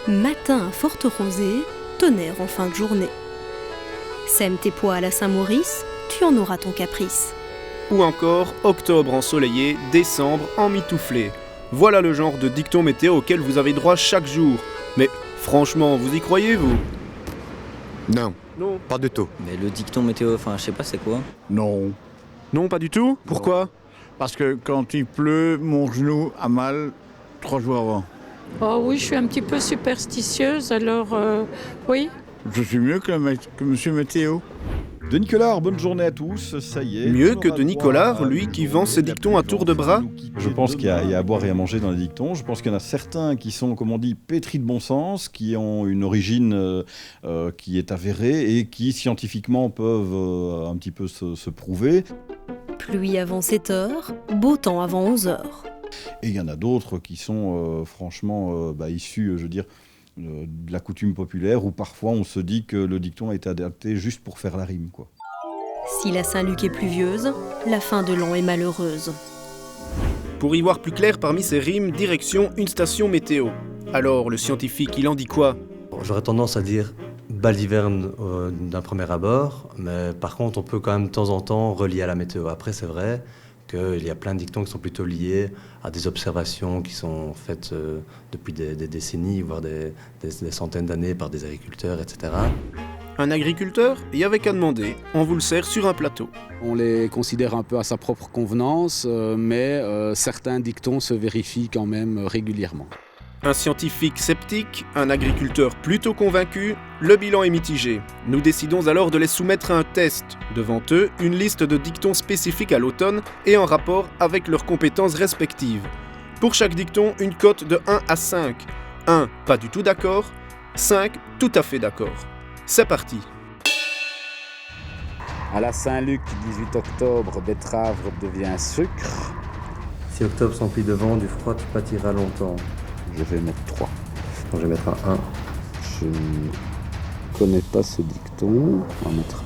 Matin à forte rosée, tonnerre en fin de journée. Sème tes pois à la Saint-Maurice, tu en auras ton caprice. Ou encore octobre ensoleillé, décembre emmitouflé. Voilà le genre de dicton météo auquel vous avez droit chaque jour. Mais franchement, vous y croyez, vous? Non, Non. pas du tout. Mais le dicton météo, je sais pas c'est quoi. Non, Non, pas du tout? Pourquoi? parce que quand il pleut, mon genou a mal 3 jours avant. Oh oui, je suis un petit peu superstitieuse, alors oui. Je suis mieux que Monsieur Météo. Denis Collard, bonne journée à tous, ça y est. Mieux on que aura Denis droit Collard, à lui une qui vend journée ses la dictons à plus tour de dense bras. nous quitter Je pense qu'il y a à boire et à manger dans les dictons. Je pense qu'il y en a certains qui sont, comme on dit, pétris de bon sens, qui ont une origine qui est avérée et qui scientifiquement peuvent un petit peu se prouver. Pluie avant 7 heures, beau temps avant 11 heures. Et il y en a d'autres qui sont franchement issus, je veux dire, de la coutume populaire, où parfois on se dit que le dicton a été adapté juste pour faire la rime, quoi. Si la Saint-Luc est pluvieuse, la fin de l'an est malheureuse. Pour y voir plus clair parmi ces rimes, direction une station météo. Alors, le scientifique, il en dit quoi? J'aurais tendance à dire baliverne d'un premier abord, mais par contre, on peut quand même de temps en temps relier à la météo. Après, c'est vrai qu'il y a plein de dictons qui sont plutôt liés à des observations qui sont faites depuis des décennies, voire des centaines d'années par des agriculteurs, etc. Un agriculteur? Il y avait qu'à demander. On vous le sert sur un plateau. On les considère un peu à sa propre convenance, mais certains dictons se vérifient quand même régulièrement. Un scientifique sceptique, un agriculteur plutôt convaincu, le bilan est mitigé. Nous décidons alors de les soumettre à un test. Devant eux, une liste de dictons spécifiques à l'automne et en rapport avec leurs compétences respectives. Pour chaque dicton, une cote de 1 à 5. 1, pas du tout d'accord. 5, tout à fait d'accord. C'est parti. À la Saint-Luc, 18 octobre, betterave devient sucre. Si octobre s'emplit de vent, du froid tu pâtiras longtemps. Je vais mettre 3. Donc je vais mettre un 1. Je ne connais pas ce dicton. On va mettre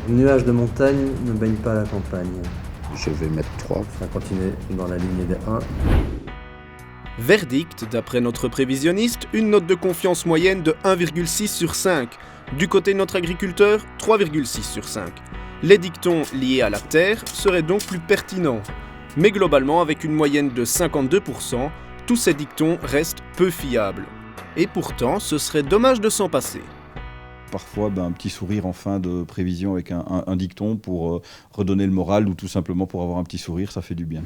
1. Nuage de montagne ne baigne pas la campagne. Je vais mettre 3. Ça va continuer dans la lignée des 1. Verdict, d'après notre prévisionniste, une note de confiance moyenne de 1,6 sur 5. Du côté de notre agriculteur, 3,6 sur 5. Les dictons liés à la terre seraient donc plus pertinents. Mais globalement, avec une moyenne de 52%, tous ces dictons restent peu fiables. Et pourtant, ce serait dommage de s'en passer. Parfois, un petit sourire en fin de prévision avec un dicton pour redonner le moral ou tout simplement pour avoir un petit sourire, ça fait du bien.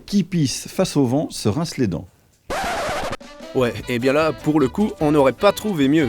Qui pisse face au vent se rince les dents. Ouais, et bien là, pour le coup, on n'aurait pas trouvé mieux.